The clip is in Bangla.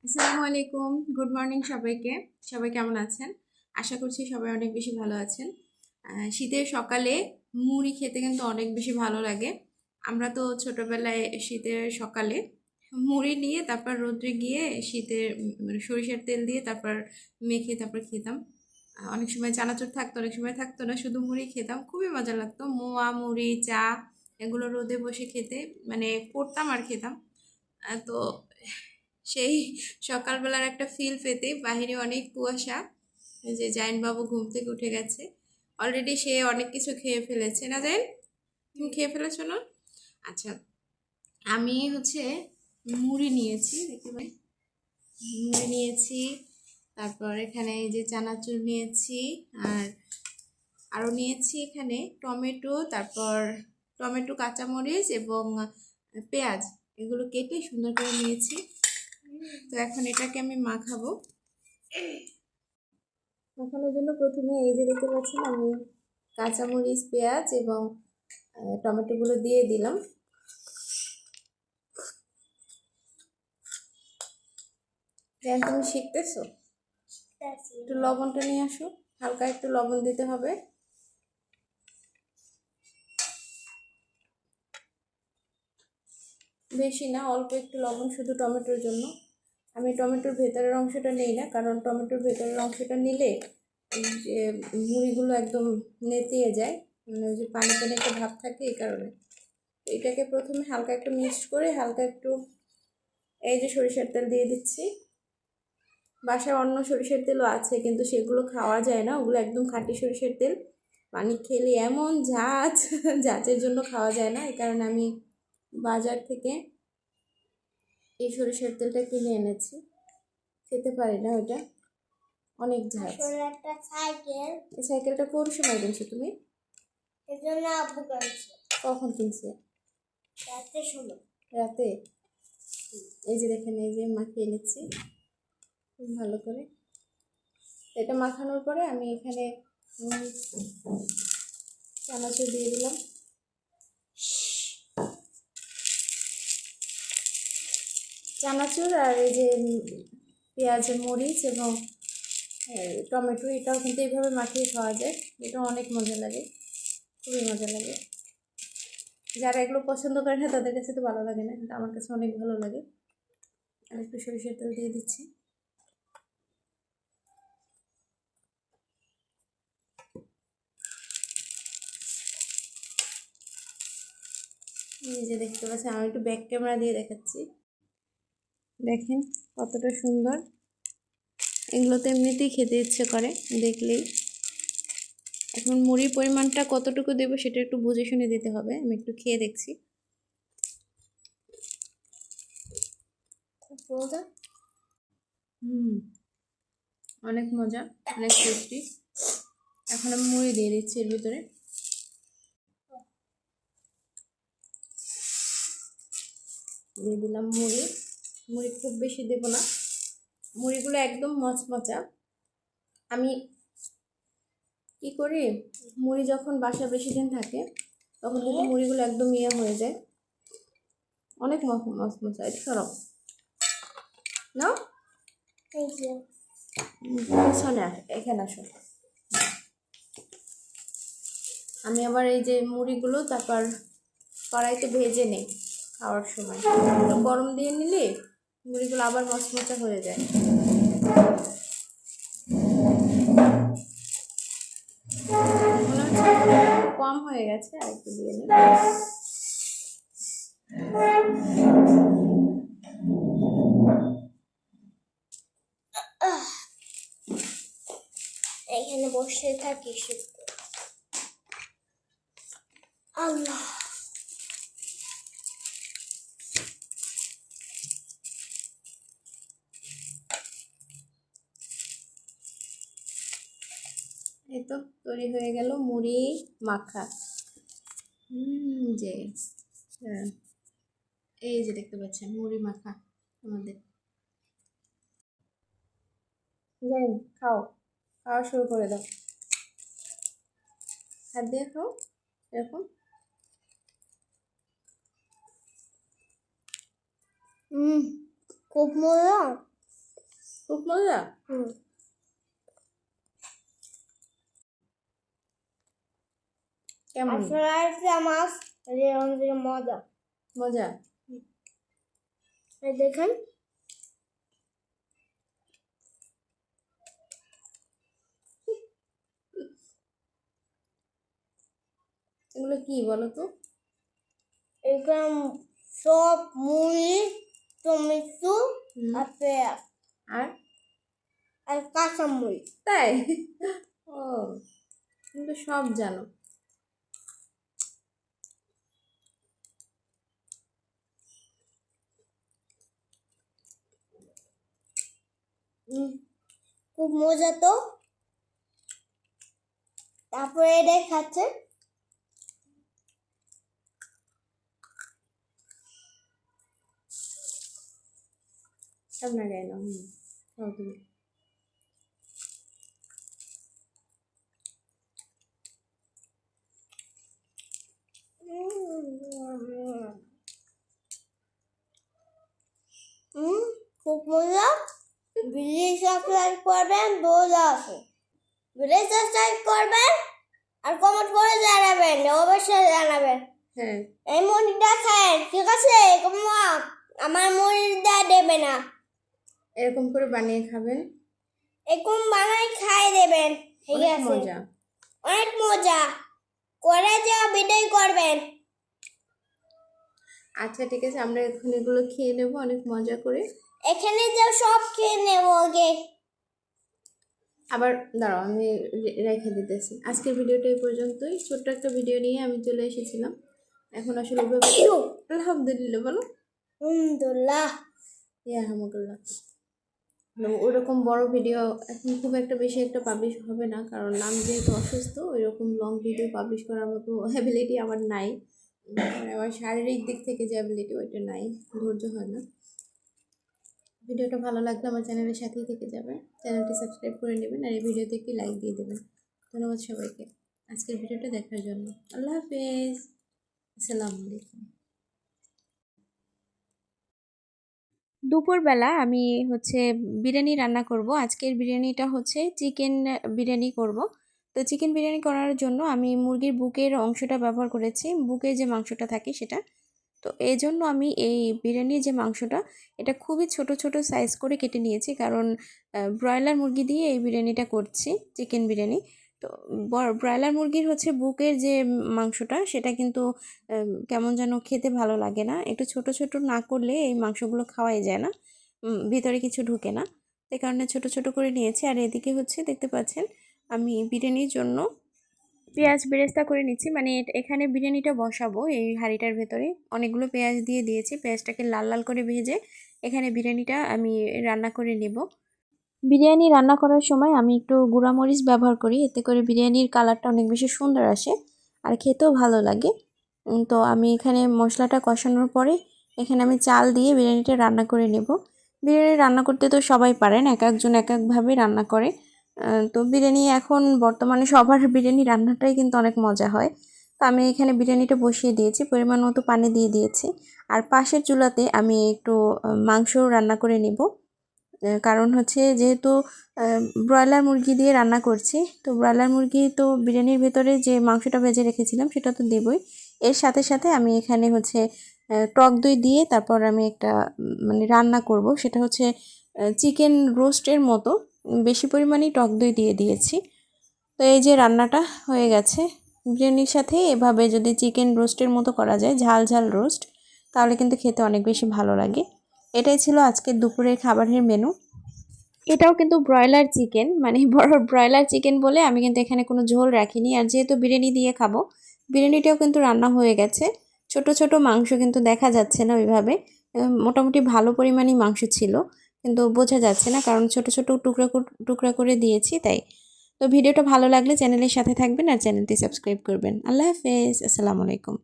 আসসালামু আলাইকুম, গুড মর্নিং সবাইকে। সবাই কেমন আছেন? আশা করছি সবাই অনেক বেশি ভালো আছেন। শীতের সকালে মুড়ি খেতে কিন্তু অনেক বেশি ভালো লাগে। আমরা তো ছোটবেলায় শীতের সকালে মুড়ি নিয়ে তারপর রোদ্রে গিয়ে শীতের মানে সরিষার তেল দিয়ে তারপর মেখে তারপর খেতাম। অনেক সময় চানাচুর থাকতো, অনেক সময় থাকতো না, শুধু মুড়ি খেতাম, খুবই মজা লাগতো। মোয়া, মুড়ি, চা এগুলো রোদে বসে খেতে মানে পড়তাম আর খেতাম। তো সেই সকালবেলার একটা ফিল পেতে বাহিরে অনেক কুয়াশা। এই যে জাইন বাবু ঘুম থেকে উঠে গেছে, অলরেডি সে অনেক কিছু খেয়ে ফেলেছে। না জাইন, তুমি খেয়ে ফেলেছো না? আচ্ছা, আমি হচ্ছে মুড়ি নিয়েছি, দেখতে পাই মুড়ি নিয়েছি, তারপর এখানে এই যে চানাচুর নিয়েছি, আর আরও নিয়েছি এখানে টমেটো, তারপর টমেটো, কাঁচামরিচ এবং পেঁয়াজ, এগুলো কেটে সুন্দর করে নিয়েছি। তো এখন এটাকে আমি মাখাবো। মাখানোর জন্য প্রথমে এই যে দেখতে পাচ্ছেন আমি কাঁচামরিচ, পেঁয়াজ এবং টমেটোগুলো দিয়ে দিলাম। তুমি শিখতেছো? একটু লবণটা নিয়ে আসো, হালকা একটু লবণ দিতে হবে। বেশি না, অল্প একটু লবণ, শুধু টমেটোর জন্য। আমি টমেটোর ভেতরের অংশটা নেই না, কারণ টমেটোর ভেতরের অংশটা নিলে যে মুড়িগুলো একদম নেতিয়ে যায়, মানে ওই যে পানি পানি একটা ভাব থাকে, এই কারণে। এটাকে প্রথমে হালকা একটু মিক্সড করে হালকা একটু এই যে সরিষার তেল দিয়ে দিচ্ছি। বাসায় অন্য সরিষার তেলও আছে, কিন্তু সেগুলো খাওয়া যায় না, ওগুলো একদম খাঁটি সরিষার তেল। পানি খেলে এমন ঝাঁজ, ঝাঁজের জন্য খাওয়া যায় না, এই কারণে আমি বাজার থেকে এই সরিষার তেলটা কিনে এনেছি। খেতে পারি না ওইটা, অনেক ঝাঁজ। একটা সাইকেল, এই সাইকেলটা কোন সময় কিনছো তুমি? এজন্য আব্বু কিনছে। কখন কিনছে? রাতে সময়। রাতে। এই যে দেখেন, এই যে মাখিয়ে নিচ্ছি খুব ভালো করে। এটা মাখানোর পরে আমি এখানে চানাচুর দিয়ে দিলাম। চানাচুর আর এই যে পেঁয়াজ, মরিচ এবং টমেটো, এটাও কিন্তু এইভাবে মাখিয়ে খাওয়া যায়। এটা অনেক মজা লাগে, খুবই মজা লাগে। যারা এগুলো পছন্দ করে না তাদের কাছে তো ভালো লাগে না, কিন্তু আমার কাছে অনেক ভালো লাগে। আর একটু সরিষার তেল দিয়ে দিচ্ছি। এই যে দেখতে পাচ্ছেন, আমি একটু ব্যাক ক্যামেরা দিয়ে দেখাচ্ছি, দেখেন কতটা সুন্দর। এগুলো তো এমনিতেই খেতে ইচ্ছে করে দেখলেই। এখন মুড়ির পরিমাণটা কতটুকু দেবো সেটা একটু বুঝে শুনে দিতে হবে। আমি একটু খেয়ে দেখছি। অনেক মজা, অনেক টেস্টি। এখন আমি মুড়ি দিয়ে দিচ্ছি এর ভিতরে। দিয়ে দিলাম মুড়ি। মুড়ি খুব বেশি দেব না, মুড়িগুলো একদম মচমচা। আমি কি করি, মুড়ি যখন বাসা বেশি দিন থাকে তখন কিন্তু মুড়িগুলো একদম ইয়ে হয়ে যায়, অনেক মচমচা। এটা সরব না, পিছনে এখানে আসো। আমি আবার এই যে মুড়িগুলো তারপর কড়াইতে ভেজে নেই খাওয়ার সময়, গরম দিয়ে নিলে মুড়িগুলো আবার মচমচা হয়ে যায়। মনে হচ্ছে কম হয়ে গেছে, আর একটু দিয়ে নিই। এখানে বসে থাকি শুধু। আল্লাহ, এই তো তৈরি হয়ে গেল মুড়ি মাখা। যে হ্যাঁ, এই যে দেখতে পাচ্ছেন মুড়ি মাখা আমাদের। যাই, খাও, খাওয়া শুরু করে দাও, হাত দিয়ে খাও এরকম। খুব মজা। খুব মজা। হুম। কেমন আসলে একটা মাছ এই অনেক মজা। মজা? এই দেখেন এগুলো কি বলো তো? এরকম সব মুড়ি, টমেটো হুম। আর পেঁয়াজ আর আর কাঁচামরিচ। তাই? ও, তুমি তো সব জানো। খুব মজা তো। তারপরে এটা খাচ্ছে সব না গাই না। খাও তুমি। খুব মজা। ভিডিও সাবস্ক্রাইব করবেন, বোঝা আছে। ভিডিও সাবস্ক্রাইব করবেন আর কমেন্ট করে জানাবেন, অবশ্যই জানাবেন। হ্যাঁ, এই মুড়িটা খায় ঠিক আছে, আমার মুড়িটা দেবে না, এরকম করে বানিয়ে খাবেন। এরকম বানাই খাই দেবেন, ঠিক অনেক আছে? মজা। অনেক মজা করে যা ভিডিও করবেন। আচ্ছা ঠিক আছে, আমরা এখন এগুলো খেয়ে নেবো অনেক মজা করে। এখানে যা সব খেয়ে নেবো আগে। আবার দাঁড়াও, আমি রেখে দিতেছি। আজকের ভিডিওটা এই পর্যন্তই। ছোট্ট একটা ভিডিও নিয়ে আমি চলে এসেছিলাম। এখন আসলে ওইভাবে আলহামদুলিল্লাহ বলো। আলহামদুলিল্লাহ। আলহামদুলিল্লাহ। ওরকম বড় ভিডিও এখন খুব একটা বেশি একটা পাবলিশ হবে না, কারণ আমি যেহেতু অসুস্থ ওইরকম লং ভিডিও পাবলিশ করার মতো অ্যাবিলিটি আমার নাই। মানে আমার শারীরিক দিক থেকে যে অ্যাবিলিটি ওইটা নাই, ধৈর্য হয় না। ভিডিওটা ভালো লাগলে আমার চ্যানেলের সাথেই থেকে যাবে, চ্যানেলটি সাবস্ক্রাইব করে নেবেন আর এই ভিডিওতে একটি লাইক দিয়ে দেবেন। ধন্যবাদ সবাইকে আজকের ভিডিওটা দেখার জন্য। আল্লাহ হাফেজ। আসসালামু আলাইকুম। দুপুরবেলা আমি হচ্ছে বিরিয়ানি রান্না করব। আজকের বিরিয়ানিটা হচ্ছে চিকেন বিরিয়ানি করব। তো চিকেন বিরিয়ানি করার জন্য আমি মুরগির বুকের অংশটা ব্যবহার করেছি, বুকের যে মাংসটা থাকে সেটা। তো এই জন্য আমি এই বিরিয়ানির যে মাংসটা এটা খুবই ছোট ছোট সাইজ করে কেটে নিয়েছি, কারণ ব্রয়লার মুরগি দিয়ে এই বিরিয়ানিটা করছি, চিকেন বিরিয়ানি। তো ব্রয়লার মুরগির হচ্ছে বুকের যে মাংসটা সেটা কিন্তু কেমন যেন খেতে ভালো লাগে না, একটু ছোট ছোট না করলে এই মাংসগুলো খাওয়াই যায় না, ভিতরে কিছু ঢুকে না। সেই কারণে ছোট ছোট করে নিয়েছি। আর এদিকে হচ্ছে দেখতে পাচ্ছেন আমি বিরিয়ানির জন্য পেঁয়াজ বেরেস্তা করে নিচ্ছি, মানে এখানে বিরিয়ানিটা বসাবো এই হাঁড়িটার ভেতরে। অনেকগুলো পেঁয়াজ দিয়ে দিয়েছি, পেঁয়াজটাকে লাল লাল করে ভেজে এখানে বিরিয়ানিটা আমি রান্না করে নেব। বিরিয়ানি রান্না করার সময় আমি একটু গুঁড়ামরিচ ব্যবহার করি, এতে করে বিরিয়ানির কালারটা অনেক বেশি সুন্দর আসে আর খেতেও ভালো লাগে। তো আমি এখানে মশলাটা কষানোর পরে এখানে আমি চাল দিয়ে বিরিয়ানিটা রান্না করে নেব। বিরিয়ানি রান্না করতে তো সবাই পারেন, এক একজন এক একভাবে রান্না করে। তো বিরিয়ানি এখন বর্তমানে সবার বিরিয়ানি রান্নাটাই কিন্তু অনেক মজা হয়। তো আমি এখানে বিরিয়ানিটা বসিয়ে দিয়েছি, পরিমাণ মতো পানি দিয়ে দিয়েছি। আর পাশের চুলাতে আমি একটু মাংস রান্না করে নেব, কারণ হচ্ছে যেহেতু ব্রয়লার মুরগি দিয়ে রান্না করছি, তো ব্রয়লার মুরগি তো বিরিয়ানির ভেতরে যে মাংসটা ভেজে রেখেছিলাম সেটা তো দেবই। এর সাথে সাথে আমি এখানে হচ্ছে টক দই দিয়ে তারপর আমি একটা মানে রান্না করব, সেটা হচ্ছে চিকেন রোস্টের মতো বেশি পরিমাণেই টক দই দিয়ে দিয়েছি। তো এই যে রান্নাটা হয়ে গেছে। বিরিয়ানির সাথে এভাবে যদি চিকেন রোস্টের মতো করা যায়, ঝাল ঝাল রোস্ট, তাহলে কিন্তু খেতে অনেক বেশি ভালো লাগে। এটাই ছিল আজকের দুপুরের খাবারের মেনু। এটাও কিন্তু ব্রয়লার চিকেন, মানে বড় ব্রয়লার চিকেন বলে আমি কিন্তু এখানে কোনো ঝোল রাখিনি। আর যেহেতু বিরিয়ানি দিয়ে খাবো, বিরিয়ানিটাও কিন্তু রান্না হয়ে গেছে। ছোট ছোট মাংস কিন্তু দেখা যাচ্ছে না ওইভাবে, মোটামুটি ভালো পরিমাণই মাংস ছিল, কিন্তু বোঝা যাচ্ছে না কারণ ছোট ছোট টুকরা টুকরা করে দিয়েছি তাই। তো ভিডিওটা ভালো লাগলে চ্যানেলের সাথে থাকবেন আর চ্যানেলটি সাবস্ক্রাইব করবেন। আল্লাহ হাফেজ। আসসালামু আলাইকুম।